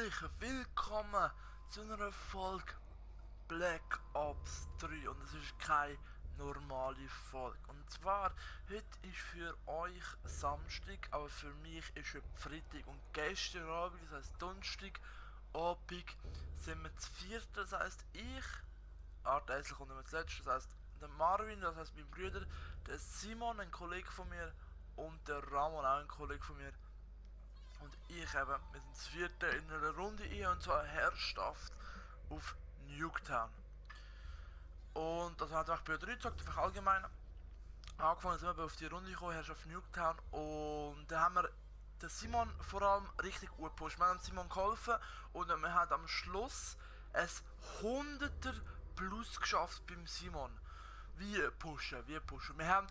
herzlich willkommen zu einer Folge Black Ops 3 und es ist keine normale Folge. Und zwar, heute ist für euch Samstag, aber für mich ist heute Freitag und gestern Abend, das heisst Donnerstag Abend, sind wir zu viert, das heisst der Esel kommt immer zuletzt, das heisst der Marvin, das heisst mein Bruder, der Simon, ein Kollege von mir und der Ramon, auch ein Kollege von mir. Und ich eben, wir sind das vierte in einer Runde hier und zwar Herrschaft auf Nuketown. Und das hat auch bei 3 gesagt, einfach allgemein. Angefangen sind wir auf die Runde gekommen, Herrschaft Nuketown. Und da haben wir den Simon vor allem richtig gut gepusht. Wir haben Simon geholfen und wir haben am Schluss ein 100er plus geschafft beim Simon. Wie pushen. Wir haben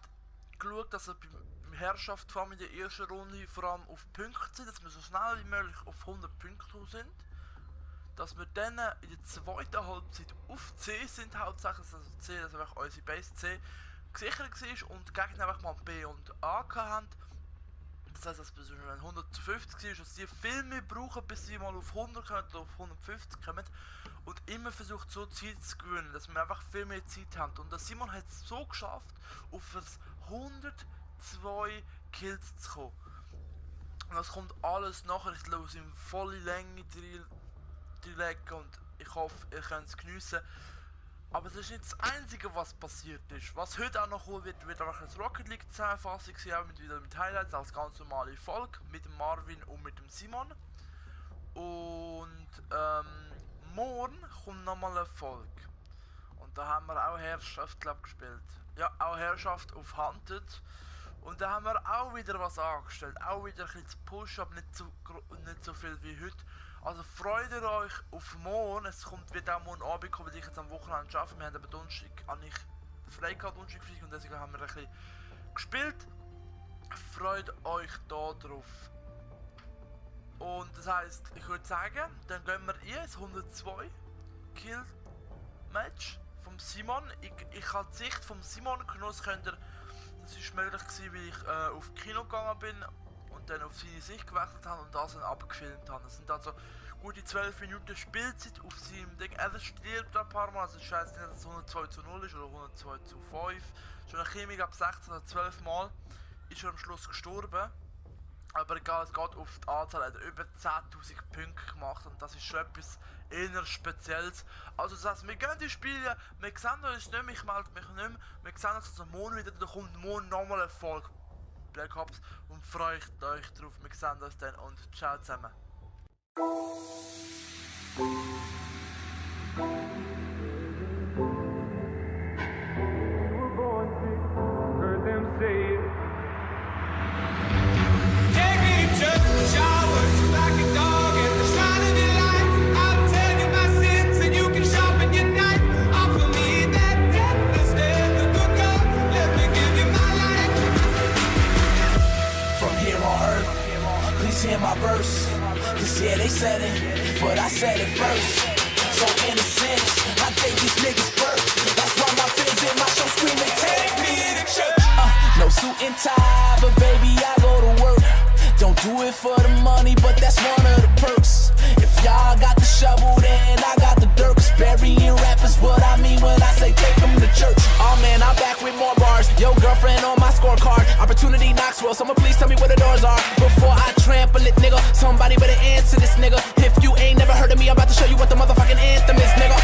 geschaut, dass er beim Herrschaft vor allem in der ersten Runde vor allem auf Punkte sind, dass wir so schnell wie möglich auf 100 Punkte sind. Dass wir dann in der zweiten Halbzeit auf C sind, hauptsächlich, also C, dass einfach unsere Base C gesichert war und die Gegner einfach mal B und A hatten. Das heisst, dass wir wenn 100 zu 50 war, dass sie viel mehr brauchen, bis sie mal auf 100 kommen oder auf 150 kommen. Und immer versucht so Zeit zu gewinnen, dass wir einfach viel mehr Zeit haben. Und der Simon hat es so geschafft, auf das 102 Kills zu kommen. Und das kommt alles nachher, ich lasse ihm volle Länge legen und ich hoffe, ihr könnt es geniessen. Aber das ist nicht das Einzige, was passiert ist. Was heute auch noch cool wird einfach eine Rocket League Zusammenfassung sein, wieder mit Highlights als ganz normale Folge mit dem Marvin und mit dem Simon. Und morgen kommt nochmal eine Folge. Und da haben wir auch Herrschaft gespielt. Ja, auch Herrschaft auf Hunted. Und da haben wir auch wieder was angestellt. Auch wieder ein bisschen zu pushen, aber nicht so viel wie heute. Also freut ihr euch auf morgen. Es wird auch morgen Abend kommen, weil ich jetzt am Wochenende arbeite. Wir haben aber Donnerstag frei gehabt, Donnerstag und deswegen haben wir ein bisschen gespielt. Freut euch da drauf. Und das heisst, ich würde sagen, dann gehen wir ins 102 Kill Match vom Simon. Ich habe die Sicht vom Simon genossen, das ist möglich gewesen, weil ich auf Kino gegangen bin und dann auf seine Sicht gewechselt habe und das dann abgefilmt habe. Das sind also gute 12 Minuten Spielzeit auf seinem Ding. Er stirbt ein paar Mal, also ich weiß nicht, dass es 102 zu 0 ist oder 102 zu 5. Schon eine Chemik ab 16 oder 12 Mal ist er am Schluss gestorben. Aber egal, es geht auf die Anzahl, er hat über 10.000 Punkte gemacht und das ist schon etwas eher Spezielles. Also das heisst, wir gehen die Spiele, wir sehen uns nicht mehr, ich melde mich nicht mehr, wir sehen uns also morgen wieder, da kommt morgen nochmal eine Folge Black Ops und freut euch drauf, wir sehen uns dann und ciao zusammen. Hear my verse, cause yeah, they said it, but I said it first. So in a sense, I gave these niggas birth. That's why my fans in my show screaming, take me to church. No suit and tie, but baby, I go to work. Don't do it for the money, but that's one of the perks. If y'all got the shovel, then I got the dirt. Cause burying rappers what I mean when I say take them to church. Oh man, I'm back with more bars. Yo, girlfriend on my scorecard. Opportunity knocks well, someone please tell me where the doors are. Before I trample it, nigga, somebody better answer this, nigga. If you ain't never heard of me, I'm about to show you what the motherfucking anthem is, nigga.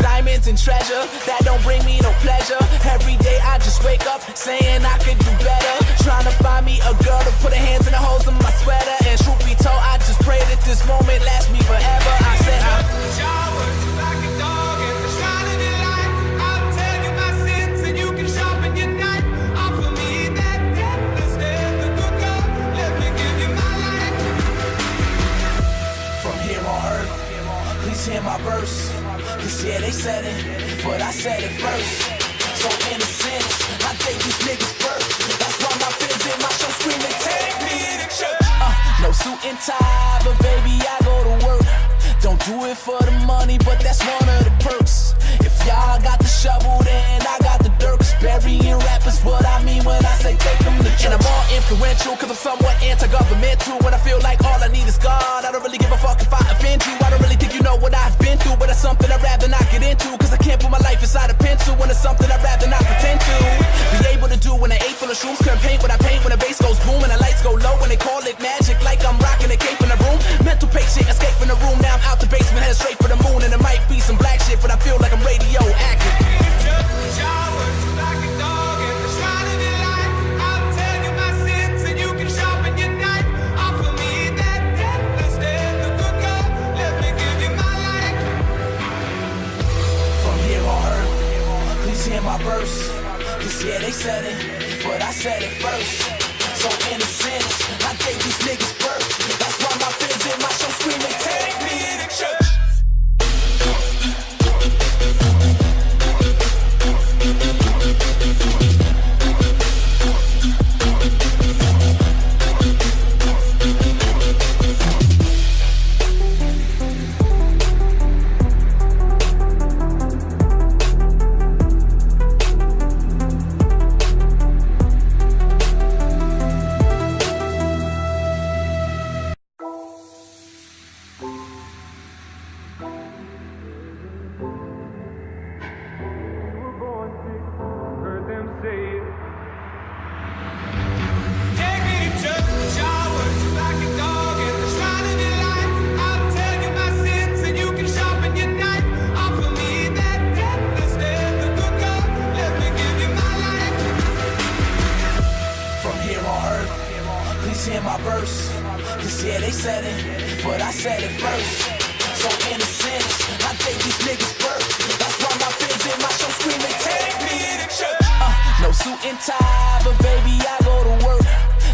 Diamonds and treasure, that don't bring me no pleasure. Every day I just wake up saying I could do better. Trying to find me a girl to put her hands in the holes of my sweater. And truth be told, I just pray that this moment lasts me forever. I said hear my verse, cause yeah, they said it, but I said it first. So in a sense, I gave these niggas birth. That's why my fans in my show screaming, take me to church. No suit and tie, but baby, I go to work. Don't do it for the money, but that's one of the perks. If y'all got the shovel, then I got the dirt. Cause burying rappers what I mean when I say take them to church. And I'm all in for influential, cause I'm somewhat anti-governmental. When I feel like all I need is God, I don't really give a fuck if I offend you. I don't really think you know what I've been through, but it's something I'd rather not get into, cause I can't put my life inside a pencil when it's something I'd rather not pretend to be able to do. When I ate full of shrooms, couldn't paint when I paint, when the bass goes boom and the lights go low, when they call it magic, like I'm rocking a cape in the room. Mental patient, escape from the room, now I'm out the basement, headed straight for the moon. And it might be some black shit, but I feel like I'm radioactive. My verse, cause yeah, they said it, but I said it first. So in a sense, I gave these niggas birth. That's why my fans in my show screaming, take me to church. Hear my verse, cause yeah, they said it, but I said it first. So in a sense, I gave these niggas birth. That's why my fans in my show screaming, take me to church. No suit and tie, but baby, I go to work.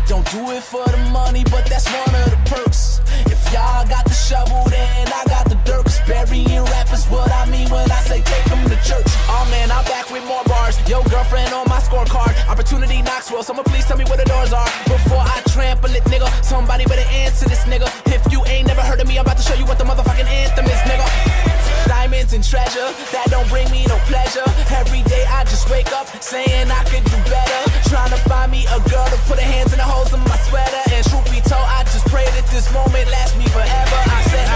Don't do it for the money, but that's one of the perks. If y'all got the shovel, then I got the dirt. Cause burying rappers what I mean when I say take them to church. Oh man, I'm back with more bars. Yo, girlfriend on my scorecard. Opportunity knocks well, someone please tell me where the doors are before I trample it, nigga. Somebody better answer this, nigga. If you ain't never heard of me, I'm about to show you what the motherfucking anthem is, nigga. Diamonds and treasure, that don't bring me no pleasure. Every day I just wake up saying I could do better. Trying to find me a girl to put her hands in the holes in my sweater. And truth be told, I just pray that this moment lasts me forever. I said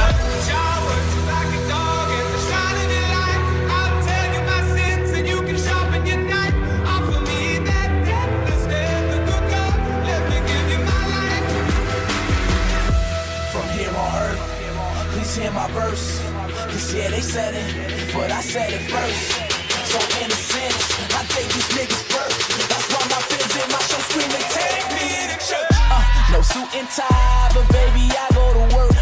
hear my verse, cause yeah, they said it, but I said it first. So in a sense, I gave these niggas birth. That's why my fans in my show screaming, take me to church. No suit and tie, but baby, I go to work.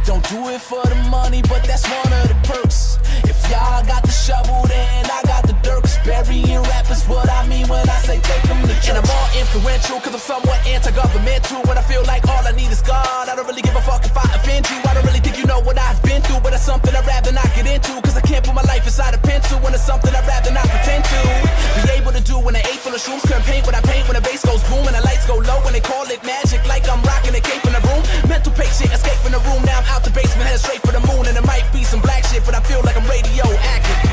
Don't do it for the money, but that's one of the perks. If y'all got the shovel, then I got the dirt. Cause burying rappers what I mean when I say take them to church. And I'm all influential, cause I'm somewhat anti-governmental. When I feel like all I need is God, I don't really give a fuck if I offend you. I don't really think you know what I've been through, but it's something I'd rather not get into, cause I can't put my life inside a pencil when it's something I'd rather not pretend to be able to do. When I ate full of shrooms, couldn't paint when I paint, when the bass goes boom and the lights go low, when they call it magic, like I'm rocking a cape in the room. Mental patient, escape from the room, now I'm out the basement, headed straight for the moon. And it might be some black shit, but I feel like I'm radioactive.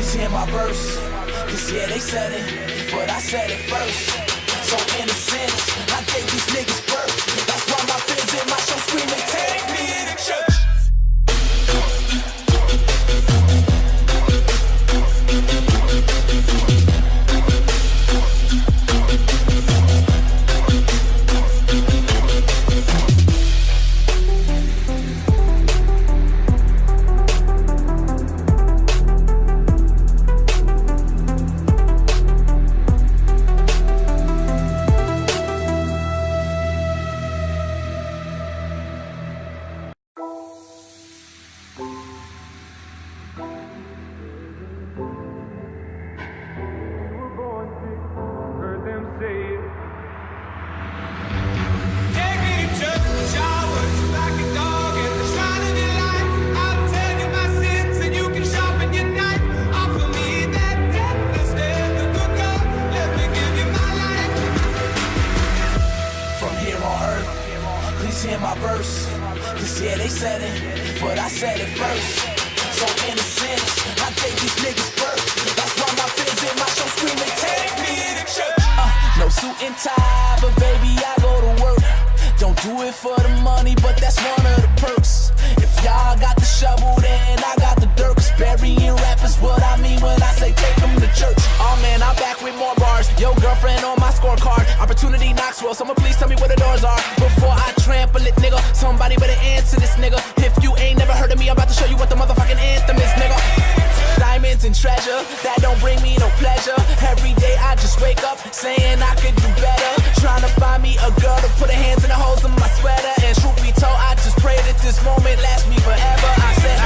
Hear my verse, cause yeah, they said it, but I said it first. So in a sense, I gave these niggas birth. That's why my fans in my show screaming, take me to church. they said it, but I said it first. So in a sense, I gave these niggas birth. That's why my fans in my show screaming, take me to church. No suit and tie, but baby, I go to work. Don't do it for the money, but that's one of the perks. If y'all got the shovel, then I got the dirt. 'Cause burying rappers what I mean when I say take them to church. Oh man, I'm back with more bars. Yo, girlfriend on my scorecard. Opportunity knocks well. Someone please tell me where the doors are before I trample it, nigga. Somebody better answer this, nigga. If you ain't never heard of me, I'm about to show you what the motherfucking anthem is, nigga. Diamonds and treasure, that don't bring me no pleasure. Every day I just wake up saying I could do better. Trying to find me a girl to put her hands in the holes of my sweater. And truth be told, I just pray that this moment lasts me forever. I said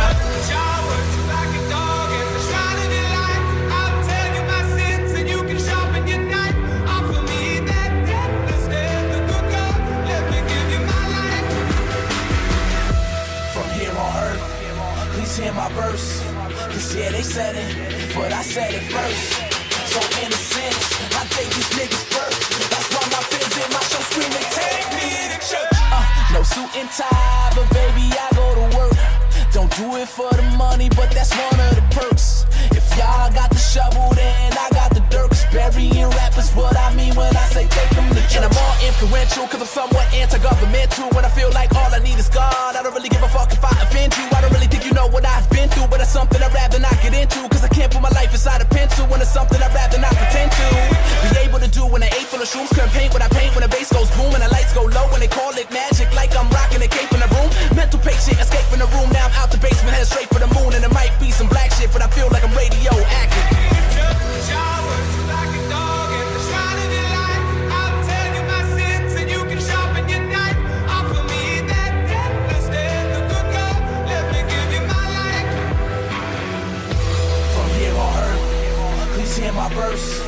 hear my verse, 'cause yeah, they said it, but I said it first. So in a sense, I gave these niggas birth. That's why my fans in my show screaming, take me to church. No suit and tie, but baby, I go to work. Don't do it for the money, but that's one of the perks. If y'all got the shovel, then I got the dirt. 'Cause burying rappers what I mean when I say take them to church. And I'm all influential, 'cause I'm somewhat anti-governmental. When I feel like all I need is God, I don't really give a fuck if I offend you. I don't really think you know what I've been through, but it's something I'd rather not get into. 'Cause I can't put my life inside a pencil when it's something I'd rather not pretend to be able to do. When I ate full of shrooms, couldn't paint what I paint. When the bass goes boom and the lights go low, when they call it magic, like I'm rocking a cape in the room. Mental patient, escape from the room. Now I'm out the basement, headed straight for the moon. And it might be some black shit, but I feel like I'm radioactive. Hear my verse,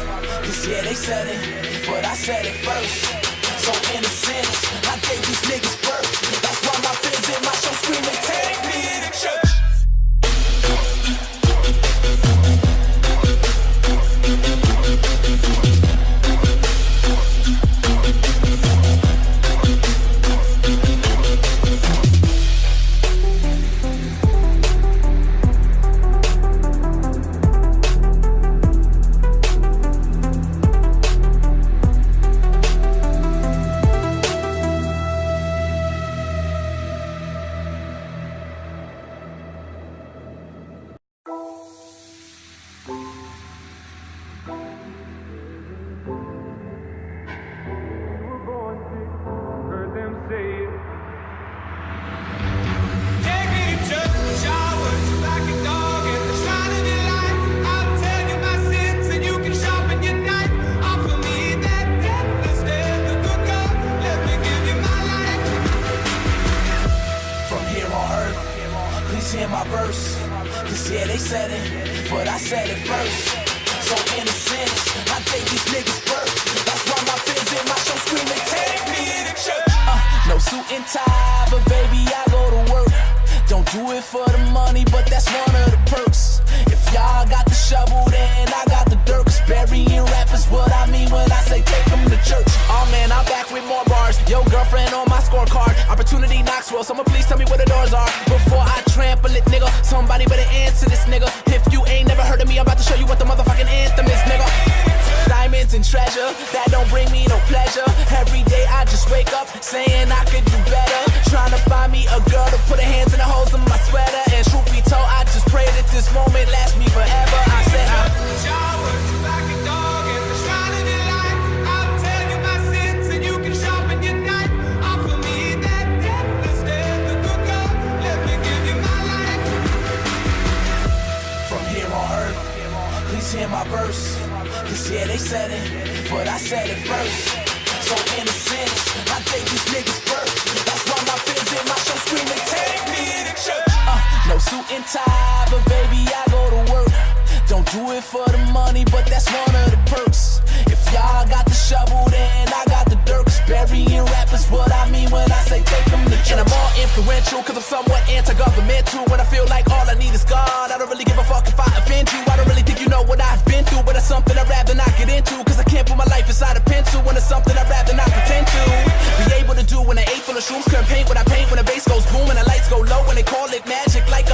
'cause yeah, they said it, but I said it first. So in a sense, I gave these niggas birth. That's why my fans in my show screaming, take me to church. Hear my verse, 'cause yeah, they said it, but I said it first. So in a sense, I gave these niggas birth. That's why my fans in my show screaming, take me to church. No suit and tie, but baby, I go to work. Don't do it for the money, but that's one of the perks. If y'all got the shovel, then I got the dirt. 'Cause burying rappers what I mean when I say take them to church. Oh man, I'm back with more bars. Yo, girlfriend on my scorecard. Opportunity knocks well. Someone please tell me where the doors are before I trample it, nigga. Somebody better answer this, nigga. If you ain't never heard of me, I'm about to show you what the motherfucking anthem is, nigga. Diamonds and treasure, that don't bring me no pleasure. Every day I just wake up saying I could do better. Trying to find me a girl to put her hands in the holes of my sweater. And truth be told, I just pray that this moment lasts me forever. I said hear my verse, 'cause yeah, they said it, but I said it first. So in a sense, I gave these niggas birth. That's why my fans in my show screaming, take me to church. No suit and tie, but baby, I go to work. Don't do it for the money, but that's one of the perks. If y'all got the shovel, then I got the dirt. 'Cause burying rappers what I mean when I say take them to church. And I'm all influential, 'cause I'm somewhat anti-governmental. When I feel like all I need is God, I don't really give a fuck if I offend you. I don't really think you know what I've been through, but it's something I'd rather not get into. 'Cause I can't put my life inside a pencil when it's something I'd rather not pretend to be able to do. When I ate full of shrooms, couldn't paint what I paint. When the bass goes boom and the lights go they call it magic, like